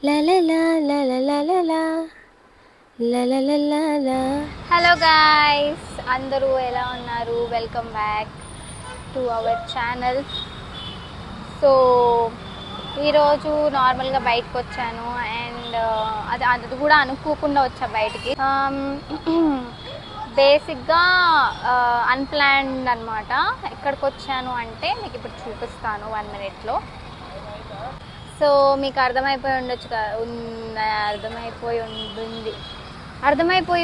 లా లా లా లా లా లా లా లా లా లా లా లా లా. Hello guys, అందరూ ఎలా ఉన్నారు? Welcome back to our channel. So ఈరోజు నార్మల్గా బయటకు వచ్చాను అండ్ అది కూడా అనుకోకుండా వచ్చా బయటికి. బేసిక్గా అన్ప్లాన్డ్ అనమాట. ఎక్కడికి వచ్చాను అంటే మీకు ఇప్పుడు చూపిస్తాను 1 minute. సో మీకు అర్థమైపోయి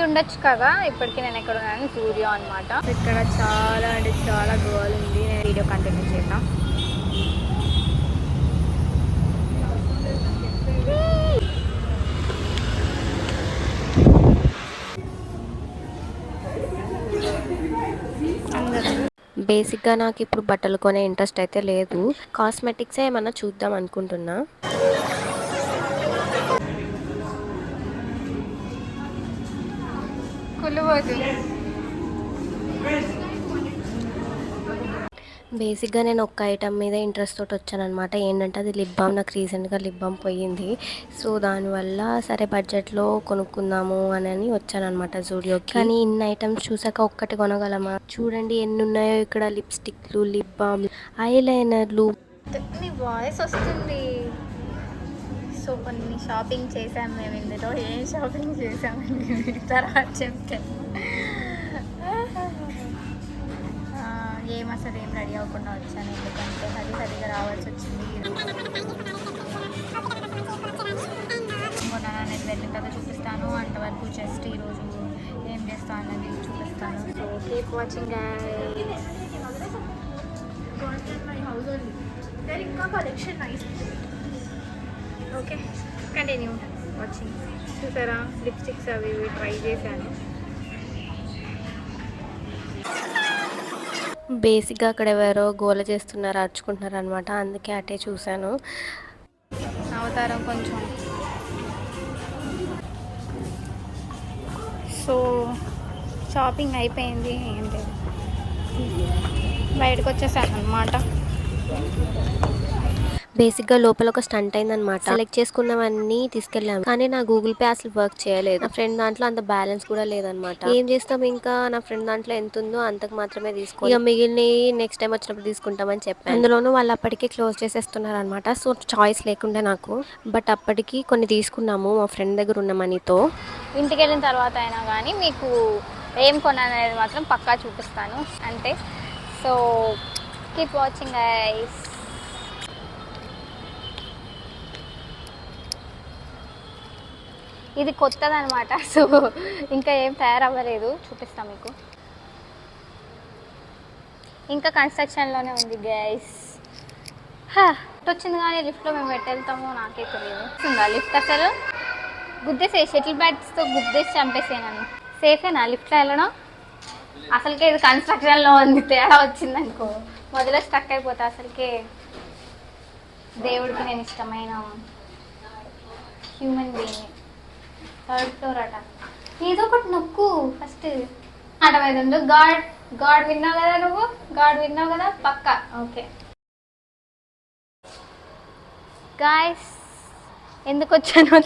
ఉండొచ్చు కదా ఇప్పటికీ నేను ఎక్కడ ఉన్నాను. స్టూడియో అనమాట. ఇక్కడ చాలా అంటే చాలా గోల్ ఉంది. నేను వీడియో కంటిన్యూ చేద్దాం. బేసిక్గా నాకు ఇప్పుడు బట్టలు కొనే ఇంట్రెస్ట్ అయితే లేదు. కాస్మెటిక్సే ఏమన్నా చూద్దాం అనుకుంటున్నా. బేసిక్గా నేను ఒక్క ఐటమ్ మీద ఇంట్రెస్ట్ తోటి వచ్చాను అనమాట. ఏంటంటే అది లిప్ బామ్. నాకు రీసెంట్గా లిప్ బామ్ పోయింది. సో దానివల్ల సరే బడ్జెట్లో కొనుక్కుందాము అని వచ్చాను అనమాట జూడియోకి. కానీ ఇన్ని ఐటమ్స్ చూసాక ఒక్కటి కొనగలమా? చూడండి ఎన్ని ఉన్నాయో ఇక్కడ. లిప్స్టిక్లు, లిప్ బామ్, ఐలైనర్లు. మీ వాయిస్ వస్తుంది. సో కొన్ని షాపింగ్ చేసాము మేము. ఇందులో ఏం షాపింగ్ చేసామని తర్వాత చెప్తాను. అసలు ఏం రెడీ అవ్వకుండా వచ్చాను, ఎందుకంటే హరిగా రావాల్సి వచ్చింది. మొన్న నేను వెళ్ళిన తర్వాత చూపిస్తాను. అంతవరకు జస్ట్ ఈరోజు ఏం చేస్తాను అన్నది చూపిస్తాను. So keep watching guys. ఇంకా collection nice. Okay, continue watching. చూసారా లిప్స్టిక్స్ అవి ట్రై చేశాను. బేసిక్గా అక్కడ ఎవరో గోల చేస్తున్నారు, అరుచుకుంటున్నారు అనమాట. అందుకే అటే చూశాను. అవతారం కొంచెం. సో షాపింగ్ అయిపోయింది, ఏం లేదు, బయటకు వచ్చేసాను అనమాట. బేసిక్గా లోపల ఒక స్టంట్ అయిందనమాట. సెలెక్ట్ చేసుకున్నవన్నీ తీసుకెళ్ళాము, కానీ నా గూగుల్ పే అసలు వర్క్ చేయలేదు. నా ఫ్రెండ్ దాంట్లో అంత బ్యాలెన్స్ కూడా లేదనమాట. ఏం చేస్తాం, ఇంకా నా ఫ్రెండ్ దాంట్లో ఎంత ఉందో అంతకు మాత్రమే తీసుకో, ఇక మిగిలిన నెక్స్ట్ టైం వచ్చినప్పుడు తీసుకుంటామని చెప్పాను. అందులోనూ వాళ్ళు అప్పటికే క్లోజ్ చేసేస్తున్నారు అనమాట. సో చాయిస్ లేకుండా నాకు. బట్ అప్పటికి కొన్ని తీసుకున్నాము మా ఫ్రెండ్ దగ్గర ఉన్న మనీతో. ఇంటికి వెళ్ళిన తర్వాత అయినా కానీ మీకు ఏం కొనాలనేది మాత్రం పక్కా చూపిస్తాను అంతే. So keep watching guys. ఇది కొత్తదనమాట. సో ఇంకా ఏం తయారవ్వలేదు, చూపిస్తాం మీకు. ఇంకా కన్స్ట్రక్షన్లోనే ఉంది గైస్. వచ్చింది కానీ లిఫ్ట్లో మేము ఎట్టు వెళ్తామో నాకే తెలియదు. వస్తుందా లిఫ్ట్? అసలు గుద్దేసే షటిల్ బ్యాట్స్తో గుద్దేసి చంపేసాను. సేఫేనా లిఫ్ట్లో వెళ్ళడం? అసలుకే ఇది కన్స్ట్రక్షన్లో ఉంది, తేడా వచ్చిందనుకో మొదలు స్టక్ అయిపోతా. అసలుకే దేవుడికి నేను ఇష్టమైన హ్యూమన్ బీయింగ్. 3rd floor అట. ఏదో ఒకటి నొక్కు ఫస్ట్. అటమైంది. గాడ్ విన్నావు కదా నువ్వు, గాడ్ విన్నావు కదా పక్క. ఓకే గాయస్, ఎందుకు వచ్చానో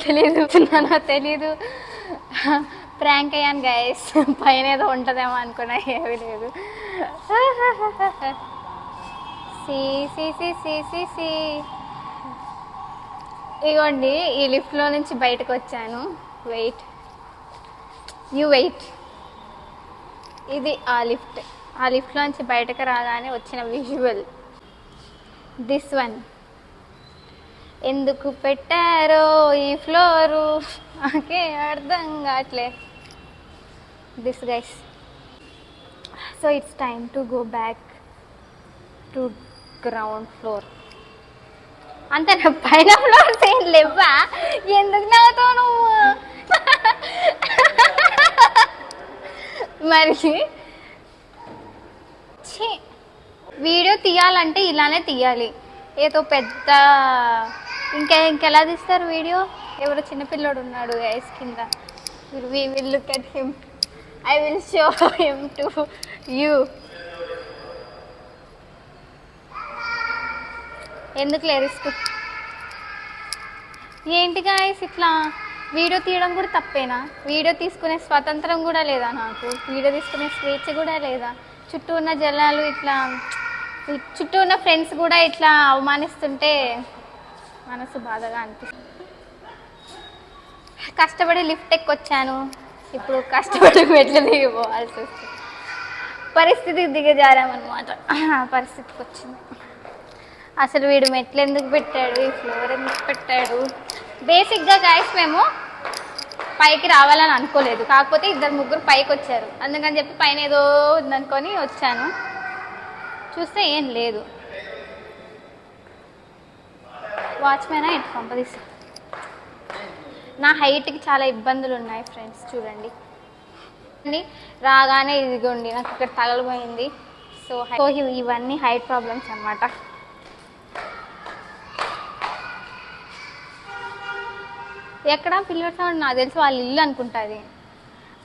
తెలీదు, ప్రాంక్ అయ్యాను గైస్. పైన ఏదో ఉంటుందేమో అనుకున్నా, ఏమీ లేదు. సి ఇగోండి, ఈ లిఫ్ట్లో నుంచి బయటకు వచ్చాను. వెయిట్. ఇది ఆ లిఫ్ట్లో నుంచి బయటకు రాగానే వచ్చిన విజువల్. This one. ఎందుకు పెట్టారో ఈ ఫ్లోరు నాకే అర్థం కావట్లే. This guys. So it's time to go back to ground floor. అంతే, పైన ఫ్లోర్స్ ఏం లేవా? ఎందుకు నవ్వుతావు నువ్వు? మరి వీడియో తీయాలంటే ఇలానే తీయాలి. ఏదో పెద్ద ఇంకెలా తీస్తారు వీడియో? ఎవరో చిన్నపిల్లోడు ఉన్నాడు గైస్ కింద. We will look at him. I will show him to you. ఎందుకు రిస్క్? ఏంటి గాయస్ ఇట్లా వీడియో తీయడం కూడా తప్పేనా? వీడియో తీసుకునే స్వాతంత్రం కూడా లేదా నాకు? వీడియో తీసుకునే స్వేచ్ఛ కూడా లేదా? చుట్టూ ఉన్న జనాలు ఇట్లా, చుట్టూ ఉన్న ఫ్రెండ్స్ కూడా ఇట్లా అవమానిస్తుంటే మనసు బాధగా అనిపిస్తుంది. కష్టపడి లిఫ్ట్ ఎక్కొచ్చాను, ఇప్పుడు కష్టపడి మెట్లు దిగిపోవాల్సి వస్తుంది. పరిస్థితికి దిగజారామన్నమాట. పరిస్థితికి వచ్చింది. అసలు వీడు మెట్లు ఎందుకు పెట్టాడు, ఈ ఫ్లోర్ ఎందుకు పెట్టాడు? బేసిక్గా గాయస్ మేము పైకి రావాలని అనుకోలేదు, కాకపోతే ఇద్దరు ముగ్గురు పైకి వచ్చారు, అందుకని చెప్పి పైన ఏదో ఉందనుకొని వచ్చాను. చూస్తే ఏం లేదు. వాచ్మెన్ ఇటు పంపదీసి. నా హైట్కి చాలా ఇబ్బందులు ఉన్నాయి ఫ్రెండ్స్, చూడండి. రాగానే ఇదిగోండి నాకు ఇక్కడ తగలిపోయింది. సో ఇవన్నీ హైట్ ప్రాబ్లమ్స్ అన్నమాట. ఎక్కడ పిల్లర్ సౌండ్? నాకు తెలిసి వాళ్ళ ఇల్లు అనుకుంటా, అది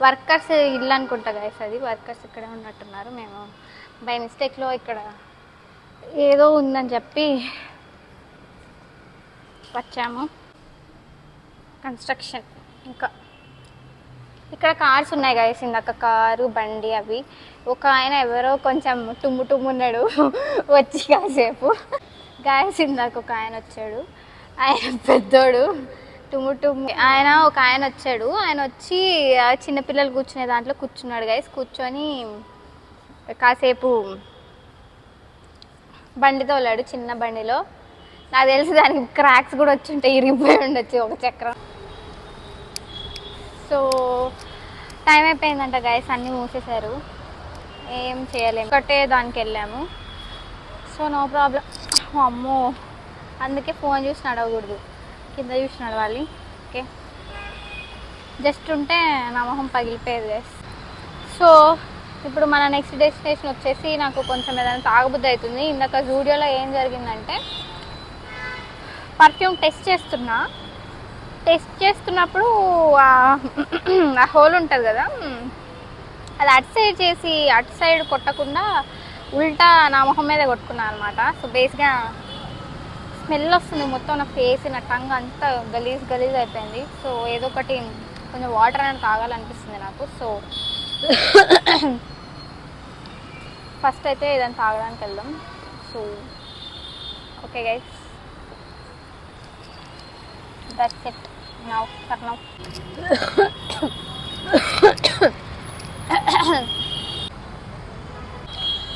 వర్కర్స్ ఇల్లు అనుకుంటా గైస్. అది వర్కర్స్ ఇక్కడే ఉన్నట్టున్నారు. మేము బై మిస్టేక్లో ఇక్కడ ఏదో ఉందని చెప్పి వచ్చాము. కన్స్ట్రక్షన్. ఇంకా ఇక్కడ కార్స్ ఉన్నాయి గైస్, ఇందాక కారు బండి అవి. ఒక ఆయన ఎవరో కొంచెం టుమ్మున్నాడు వచ్చి కాసేపు. గాయస్ ఇందాక ఒక ఆయన వచ్చాడు, ఆయన పెద్దోడు టుమ్ము. ఒక ఆయన వచ్చాడు, ఆయన వచ్చి చిన్నపిల్లలు కూర్చునే దాంట్లో కూర్చున్నాడు గైస్. కూర్చొని కాసేపు బండి తోలాడు, చిన్న బండిలో. నాకు తెలిసి దానికి క్రాక్స్ కూడా వచ్చి ఉంటాయి, ఇరిగిపోయి ఉండొచ్చు ఒక చక్రం. సో టైం అయిపోయిందంట గైస్, అన్నీ మూసేశారు, ఏం చేయలేము. ఒకటే దానికి వెళ్ళాము. So no problem. అమ్మో, అందుకే ఫోన్ చూసి నడవకూడదు, కింద చూసి నడవాలి. ఓకే, జస్ట్ ఉంటే నా మొహం పగిలిపోయేది గైస్. సో ఇప్పుడు మన నెక్స్ట్ డెస్టినేషన్ వచ్చేసి, నాకు కొంచెం ఏదైనా తాగబుద్ధి అవుతుంది. ఇందాక జూడియోలో ఏం జరిగిందంటే, పర్ఫ్యూమ్ టెస్ట్ చేస్తున్నప్పుడు ఆ హోల్ ఉంటుంది కదా, అది అటు సైడ్ కొట్టకుండా ఉల్టా నా మొహం మీద కొట్టుకున్నాను అనమాట. సో బేస్గా స్మెల్ వస్తుంది మొత్తం, నా ఫేస్ నా టంగ్ అంతా గలీజ్ అయిపోయింది. సో ఏదో ఒకటి కొంచెం వాటర్ అనేది తాగాలనిపిస్తుంది నాకు. సో ఫస్ట్ అయితే ఏదైనా తాగడానికి వెళ్దాం. So okay guys, that's it now for now.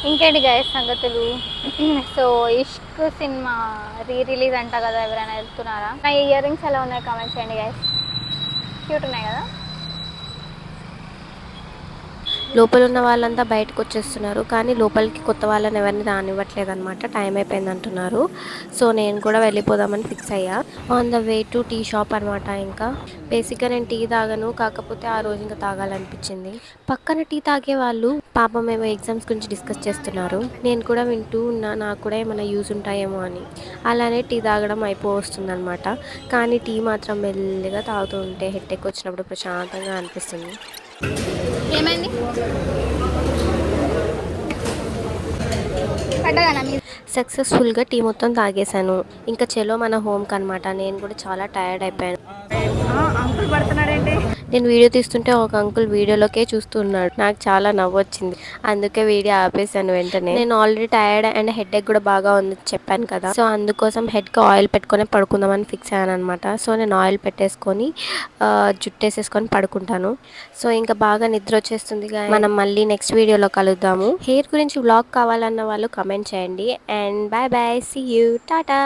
ఇంకేంటి గైస్ సంగతులు? సో ఇష్క్ సినిమా రిలీజ్ అంట కదా, ఎవరైనా వెళ్తున్నారా? నా ఇయర్ రింగ్స్ ఎలా ఉన్నాయి కామెంట్ చేయండి గైస్, క్యూట్ ఉన్నాయి కదా. లోపల ఉన్న వాళ్ళంతా బయటకు వచ్చేస్తున్నారు, కానీ లోపలికి కొత్త వాళ్ళని ఎవరిని రానివ్వట్లేదు అనమాట. టైం అయిపోయింది అంటున్నారు. సో నేను కూడా వెళ్ళిపోదామని ఫిక్స్ అయ్యా. On the way to tea shop అనమాట. ఇంకా బేసిక్గా నేను టీ తాగను, కాకపోతే ఆ రోజు ఇంకా తాగాలనిపించింది. పక్కన టీ తాగే వాళ్ళు పాపం ఏమో ఎగ్జామ్స్ గురించి డిస్కస్ చేస్తున్నారు. నేను కూడా వింటూ ఉన్నా, నాకు కూడా ఏమైనా యూజ్ ఉంటాయేమో అని. అలానే టీ తాగడం అయిపోతుంది అనమాట. కానీ టీ మాత్రం మెల్లిగా తాగుతూ ఉంటే హెడేక్ వచ్చినప్పుడు ప్రశాంతంగా అనిపిస్తుంది. ఏమైంది? సక్సెస్ఫుల్గా టీ మొత్తం తాగేశాను. ఇంకా చలో మన హోమ్కి అనమాట. నేను కూడా చాలా టైర్డ్ అయిపోయాను. అంకుల్ పడుతున్నాడండి. నేను వీడియో తీస్తుంటే ఒక అంకుల్ వీడియోలోకే చూస్తున్నాడు. నాకు చాలా నవ్వు వచ్చింది, అందుకే వీడియో ఆపేసాను వెంటనే. నేను ఆల్రెడీ టైర్డ్ అండ్ హెడేక్ కూడా బాగా ఉంది చెప్పాను కదా. సో అందుకోసం హెడ్కి ఆయిల్ పెట్టుకొని పడుకుందామని ఫిక్స్ అయ్యాను అనమాట. సో నేను ఆయిల్ పెట్టేసుకొని జుట్టేసేసుకొని పడుకుంటాను. సో ఇంకా బాగా నిద్ర వచ్చేస్తుంది. మనం మళ్ళీ నెక్స్ట్ వీడియోలో కలుద్దాము. హెయిర్ గురించి వ్లాగ్ కావాలన్న వాళ్ళు కమెంట్ చేయండి. And bye bye, see you, Tata.